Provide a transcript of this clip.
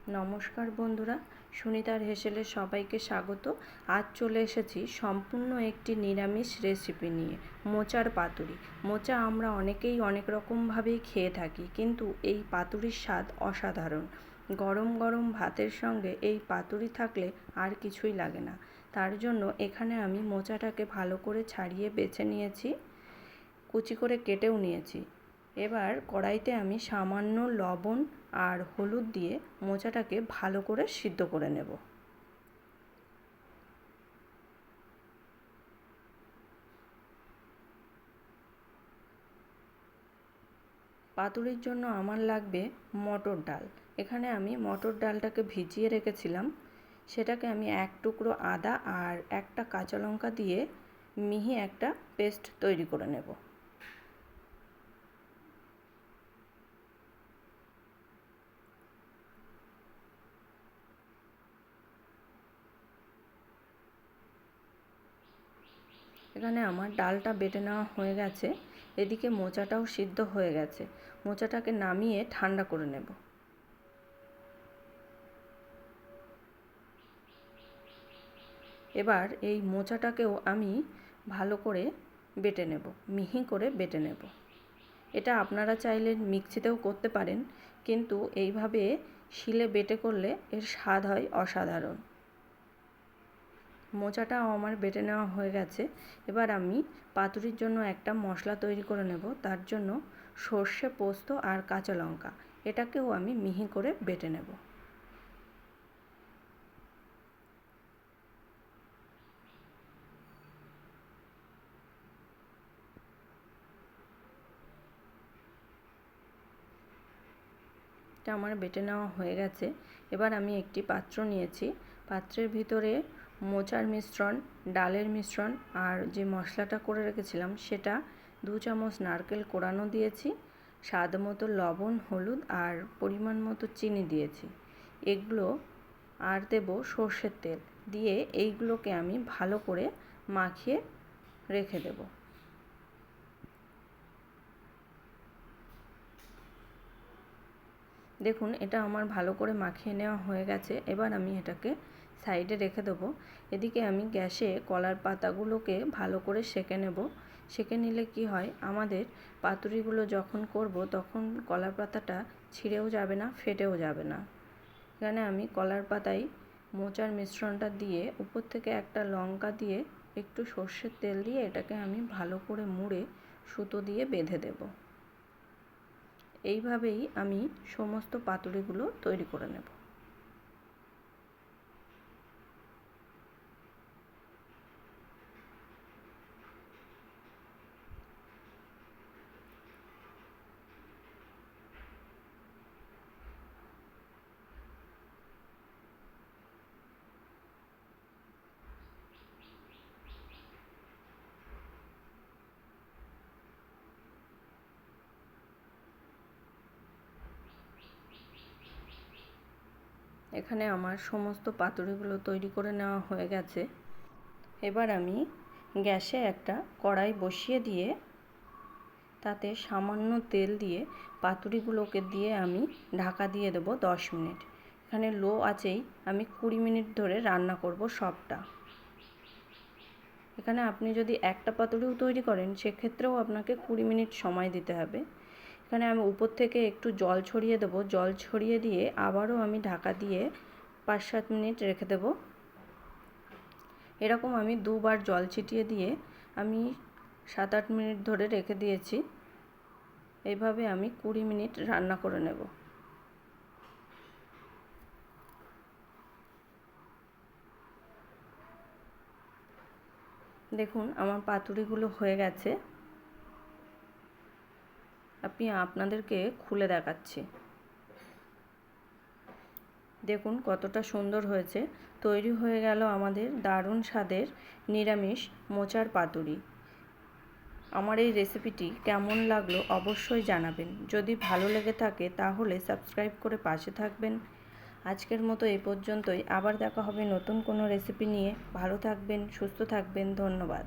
নমস্কার বন্ধুরা, সুনিতার হেসেলে সবাইকে স্বাগত। আজ চলে এসেছি সম্পূর্ণ একটি নিরামিষ রেসিপি নিয়ে, মোচার পাতুরি। মোচা আমরা অনেকেই অনেক রকমভাবেই খেয়ে থাকি, কিন্তু এই পাতুরির স্বাদ অসাধারণ। গরম গরম ভাতের সঙ্গে এই পাতুরি থাকলে আর কিছুই লাগে না। তার জন্য এখানে আমি মোচাটাকে ভালো করে ছাড়িয়ে বেছে নিয়েছি, কুচি করে কেটেও নিয়েছি। এবার কড়াইতে আমি সামান্য লবণ আর হলুদ দিয়ে মোচাটাকে ভালো করে সিদ্ধ করে নেব। পাতুরির জন্য আমার লাগবে মটর ডাল। এখানে আমি মটর ডালটাকে ভিজিয়ে রেখেছিলাম, সেটাকে আমি এক টুকরো আদা আর একটা কাঁচা লঙ্কা দিয়ে মিহি একটা পেস্ট তৈরি করে নেব। এখানে আমার ডালটা বেটে নেওয়া হয়ে গেছে, এদিকে মোচাটাও সিদ্ধ হয়ে গেছে। মোচাটাকে নামিয়ে ঠান্ডা করে নেব। এবার এই মোচাটাকেও আমি ভালো করে বেটে নেব, মিহি করে বেটে নেব। এটা আপনারা চাইলে মিক্সিতেও করতে পারেন, কিন্তু এইভাবে শিলে বেটে করলে এর স্বাদ হয় অসাধারণ। মোচাটাও আমার বেটে নেওয়া হয়ে গেছে। এবার আমি পাতুরির জন্য একটা মশলা তৈরি করে নেব। তার জন্য সর্ষে, পোস্ত আর কাঁচা লঙ্কা এটাকেও আমি মিহি করে বেটে নেব। এটা আমার বেটে নেওয়া হয়ে গেছে। এবার আমি একটি পাত্র নিয়েছি, পাত্রের ভিতরে মোচার মিশ্রণ, ডালের মিশ্রণ আর যে মশলাটা করে রেখেছিলাম সেটা, 2 চামচ নারকেল কোড়ানো দিয়েছি, স্বাদ মতো লবণ, হলুদ আর পরিমাণ মতো চিনি দিয়েছি। এগুলো আর দেব সর্ষের তেল দিয়ে এইগুলোকে আমি ভালো করে মাখিয়ে রেখে দেব। দেখুন, এটা আমার ভালো করে মাখিয়ে নেওয়া হয়ে গেছে। এবার আমি এটাকে সাইডে রেখে দেবো। এদিকে আমি গ্যাসে কলার পাতাগুলোকে ভালো করে সেঁকে নেব। সেঁকে নিলে কি হয়, আমাদের পাতুরিগুলো যখন করব তখন কলার পাতাটা ছিঁড়েও যাবে না, ফেটেও যাবে না। এখানে আমি কলার পাতায় মোচার মিশ্রণটা দিয়ে উপর থেকে একটা লঙ্কা দিয়ে একটু সর্ষের তেল দিয়ে এটাকে আমি ভালো করে মুড়ে সুতো দিয়ে বেঁধে দেব। এইভাবেই আমি সমস্ত পাতুরিগুলো তৈরি করে নেব। এখানে আমার সমস্ত পাতুরিগুলো তৈরি করে নেওয়া হয়ে গেছে। এবার আমি গ্যাসে একটা কড়াই বসিয়ে দিয়ে তাতে সামান্য তেল দিয়ে পাতুরিগুলোকে দিয়ে আমি ঢাকা দিয়ে দেবো 10 মিনিট। এখানে লো আঁচেই আমি 20 মিনিট ধরে রান্না করব সবটা। এখানে আপনি যদি একটা পাতুরিও তৈরি করেন সেক্ষেত্রেও আপনাকে 20 মিনিট সময় দিতে হবে। এখানে আমি উপর থেকে একটু জল ছড়িয়ে দেবো। জল ছড়িয়ে দিয়ে আবারও আমি ঢাকা দিয়ে 5-7 মিনিট রেখে দেবো। এরকম আমি দুবার জল ছিটিয়ে দিয়ে আমি 7-8 মিনিট ধরে রেখে দিয়েছি। এইভাবে আমি 20 মিনিট রান্না করে নেব। দেখুন, আমার পাতুরিগুলো হয়ে গেছে। আপনাদেরকে খুলে দেখাচ্ছি। দেখুন কতটা সুন্দর হয়েছে। তৈরি হয়ে গেল আমাদের দারুণ স্বাদের নিরামিষ মোচার পাতুরি। আমার এই রেসিপিটি কেমন লাগলো অবশ্যই জানাবেন। যদি ভালো লেগে থাকে তাহলে সাবস্ক্রাইব করে পাশে থাকবেন। আজকের মতো এই পর্যন্তই। আবার দেখা হবে নতুন কোনো রেসিপি নিয়ে। ভালো থাকবেন, সুস্থ থাকবেন। ধন্যবাদ।